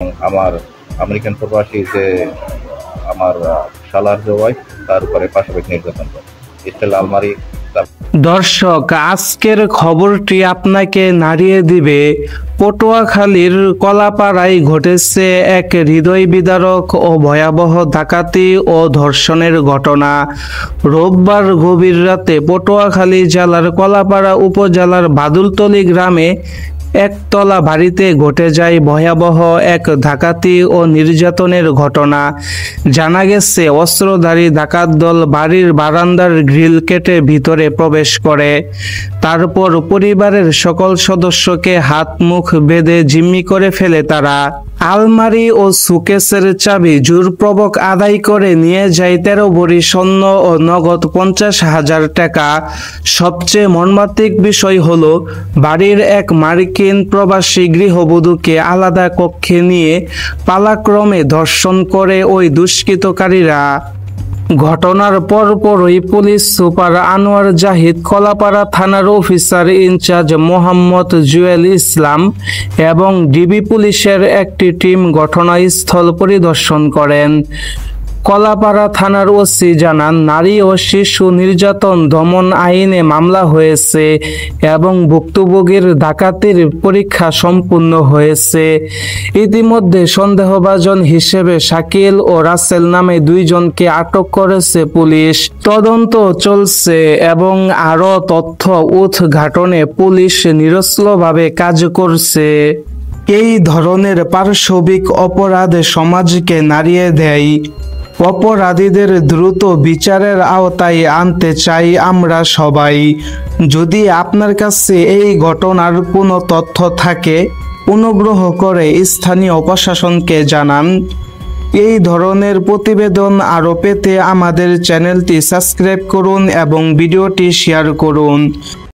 আমার আমেরিকান প্রবাসী যে আমার শালার যে ওয়াইফ তার উপরে পাশাপাশি নির্যাতন করে স্টিল আলমারি। দর্শক, আজকের খবরটি আপনাকে নাড়িয়ে দিবে। পটুয়াখালীর কলাপাড়ায় ঘটেছে এক হৃদয় বিদারক ও ভয়াবহ ডাকাতি ও ধর্ষণের ঘটনা। রোববার গভীর রাতে পটুয়াখালী জেলার কলাপাড়া উপজেলার বাদুলতলী গ্রামে একতলা বাড়িতে ঘটে যায় ভয়াবহ এক ডাকাতি ও নির্যাতনের ঘটনা। জানা গেছে, অস্ত্রধারী ডাকাত দল বাড়ির বারান্দার গ্রিল কেটে ভিতরে প্রবেশ করে। তারপর পরিবারের সকল সদস্যকে হাত মুখ বেঁধে জিম্মি করে ফেলে তারা। আলমারি ও সুকেসের চাবি জোরপূর্বক আদায় করে নিয়ে যায় 13 ভরি স্বর্ণ ও নগদ 50,000 টাকা। সবচেয়ে মর্মান্তিক বিষয় হলো, বাড়ির এক মার্কিন প্রবাসী গৃহবধূকে আলাদা কক্ষে নিয়ে পালাক্রমে ধর্ষণ করে ওই দুষ্কৃতকারীরা। ঘটনার পরপরই পুলিশ সুপার আনোয়ার জাহিদ, কলাপাড়া থানার অফিসার ইনচার্জ মোহাম্মদ জুয়েল ইসলাম এবং ডিবি পুলিশের একটি টিম ঘটনাস্থল পরিদর্শন করেন। কলাপাড়া থানার ওসি জানান, নারী ও শিশু নির্যাতন দমন আইনে মামলা হয়েছে এবং ভুক্তভোগীর ডাকাতির পরীক্ষা সম্পূর্ণ হয়েছে। ইতিমধ্যে সন্দেহভাজন হিসেবে শাকিল ও রাসেল নামে 2 জনকে আটক করেছে পুলিশ। তদন্ত চলছে এবং আরও তথ্য উদ্ঘাটনে পুলিশ নিরস্ত্রভাবে কাজ করছে। এই ধরনের পাশবিক অপরাধ সমাজকে নাড়িয়ে দেয়। অপরাধীদের দ্রুত বিচারের আওতায় আনতে চাই আমরা সবাই। যদি আপনার কাছে এই ঘটনার কোনো তথ্য থাকে, অনুগ্রহ করে স্থানীয় প্রশাসনকে জানান। এই ধরনের প্রতিবেদন আরও পেতে আমাদের চ্যানেলটি সাবস্ক্রাইব করুন এবং ভিডিওটি শেয়ার করুন।